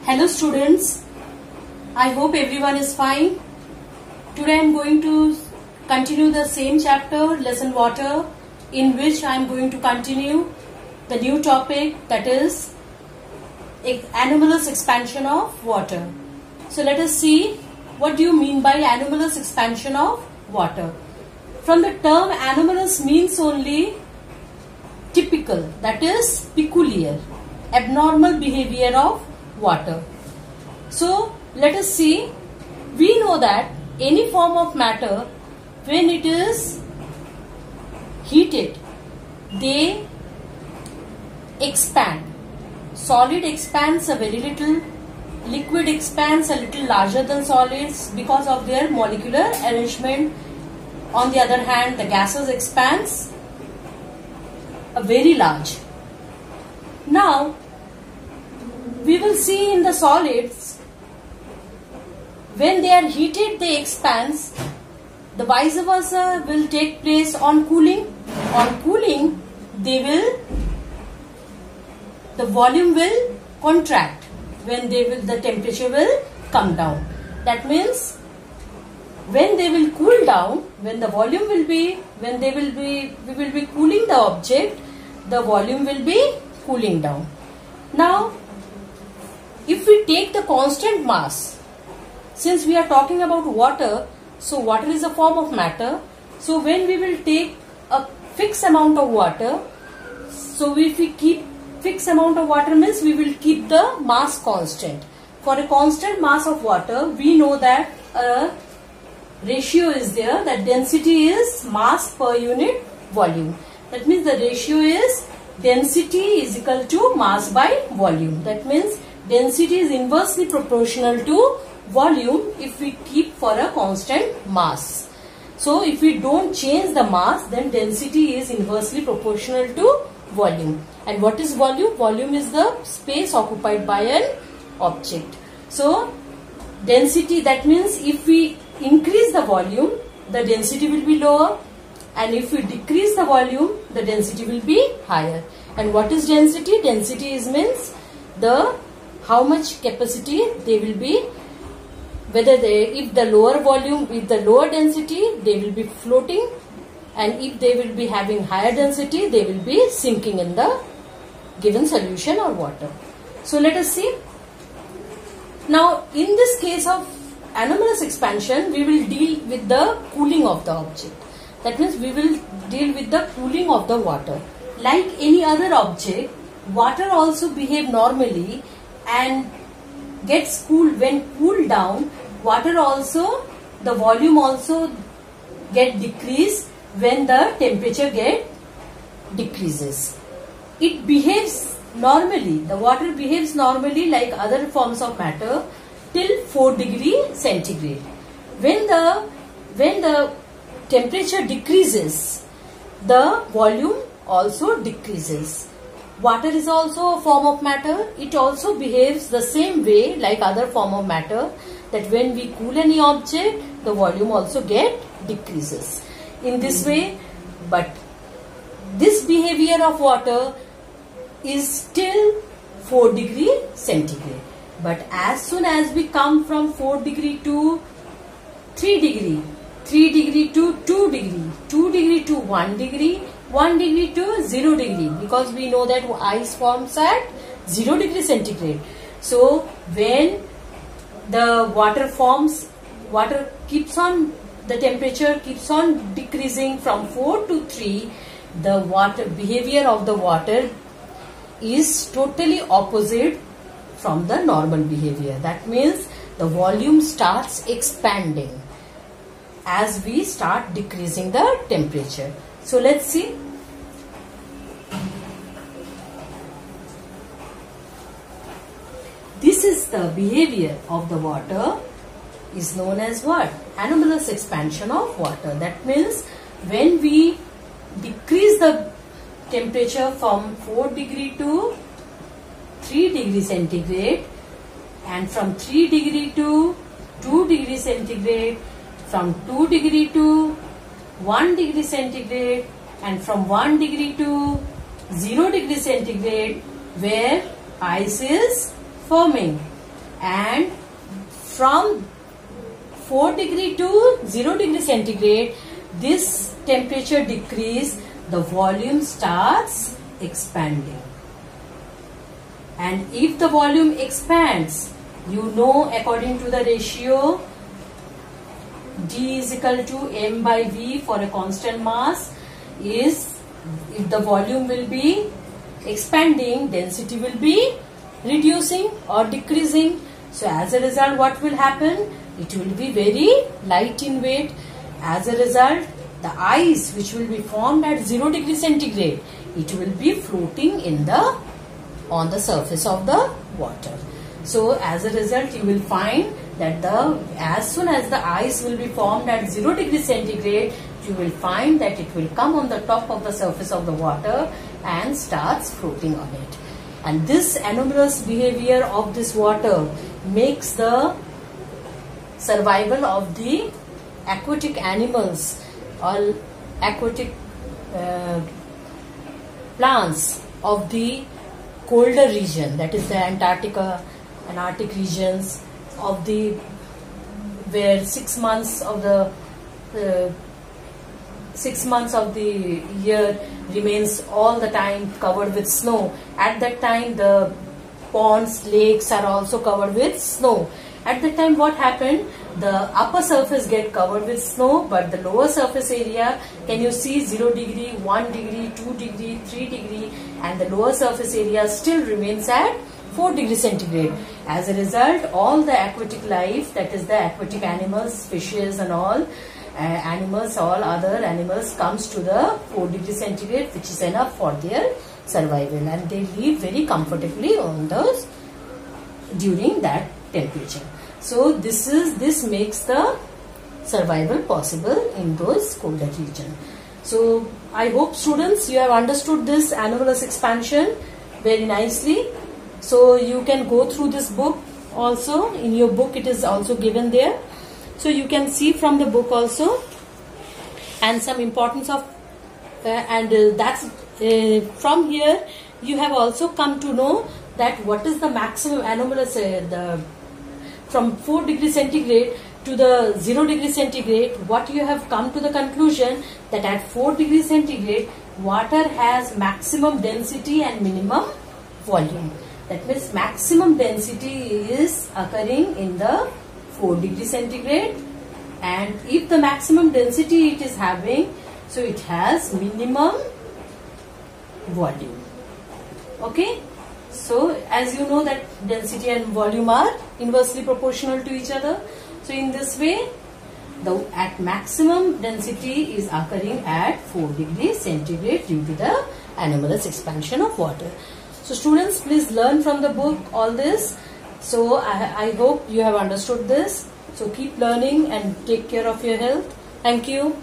Hello students, I hope everyone is fine. Today I am going to continue the same chapter, lesson water, in which I am going to continue the new topic, that is anomalous expansion of water. So let us see what do you mean by anomalous expansion of water. From the term anomalous means only typical, that is peculiar, abnormal behavior of water. So let us see, we know that any form of matter, when it is heated, they expand. Solid expands a very little, liquid expands a little larger than solids because of their molecular arrangement. On the other hand, the gases expands a very large. Now we will see in the solids, when they are heated they expand. The vice versa will take place on cooling. On cooling, the volume will contract when the temperature will come down. That means when they will cool down, when the volume will be, we will be cooling the object, the volume will be cooling down. Now if we take the constant mass, since we are talking about water, so water is a form of matter. So when we will take a fixed amount of water, so if we keep fixed amount of water means we will keep the mass constant. For a constant mass of water, we know that a ratio is there, that density is mass per unit volume. That means the ratio is density is equal to mass by volume. That means density is inversely proportional to volume if we keep for a constant mass. So if we don't change the mass, then density is inversely proportional to volume. And what is volume? Volume is the space occupied by an object. So density, that means if we increase the volume, the density will be lower, and if we decrease the volume, the density will be higher. And what is density? Density is means how much capacity they will be, if the lower volume, with the lower density, they will be floating, and if they will be having higher density, they will be sinking in the given solution or water. So let us see. Now in this case of anomalous expansion, we will deal with the cooling of the object. That means we will deal with the cooling of the water. Like any other object, water also behave normally and gets cooled. When cooled down, water also, the volume also get decreased when the temperature decreases. It behaves normally, the water behaves normally like other forms of matter till 4 degrees centigrade. When the temperature decreases, the volume also decreases. Water is also a form of matter. It also behaves the same way like other form of matter, that when we cool any object, the volume also decreases. In this way, but this behavior of water is still 4 degrees centigrade. But as soon as we come from 4 degree to 3 degree, 3 degree to 2 degree, 2 degree to 1 degree, 1 degree to 0 degree, because we know that ice forms at 0 degree centigrade. So when the water forms, the temperature keeps on decreasing from 4 to 3, the behavior of the water is totally opposite from the normal behavior. That means the volume starts expanding as we start decreasing the temperature. So let's see. This is the behavior of the water, is known as what? Anomalous expansion of water. That means when we decrease the temperature from 4 degree to 3 degree centigrade, and from 3 degree to 2 degree centigrade, from 2 degree to 1 degree centigrade, and from 1 degree to 0 degree centigrade, where ice is forming. and from 4 degree to 0 degree centigrade, this temperature decrease, the volume starts expanding. And if the volume expands, you know, according to the ratio D is equal to m by v for a constant mass, is if the volume will be expanding, density will be reducing or decreasing. So as a result, what will happen? It will be very light in weight. As a result, the ice which will be formed at 0 degree centigrade, it will be floating on the surface of the water. So as a result, you will find that as soon as the ice will be formed at 0 degree centigrade, you will find that it will come on the top of the surface of the water and starts floating on it. And this anomalous behavior of this water makes the survival of the aquatic animals or aquatic plants of the colder region, that is the Antarctica and Arctic regions of the, where 6 months of the 6 months of the year remains all the time covered with snow. At that time, the ponds, lakes are also covered with snow. At that time, what happened? The upper surface get covered with snow, but the lower surface area, can you see 0 degree, 1 degree, 2 degree, 3 degree, and the lower surface area still remains at 4 degree centigrade. As a result, all the aquatic life, that is the aquatic animals, fishes and all animals, all other animals comes to the 4 degree centigrade, which is enough for their survival, and they live very comfortably on those during that temperature. So this makes the survival possible in those colder regions. So I hope students, you have understood this anomalous expansion very nicely. So you can go through this book also. In your book it is also given there. So you can see from the book also, and some importance of from here you have also come to know that what is the maximum anomalous from 4 degree centigrade to the 0 degree centigrade. What you have come to the conclusion that at 4 degree centigrade water has maximum density and minimum volume. That means maximum density is occurring in the 4 degree centigrade, and if the maximum density it is having, so it has minimum volume. Okay, so as you know that density and volume are inversely proportional to each other. So in this way, at maximum density is occurring at 4 degrees centigrade due to the anomalous expansion of water. So students, please learn from the book all this. So I hope you have understood this. So keep learning and take care of your health. Thank you.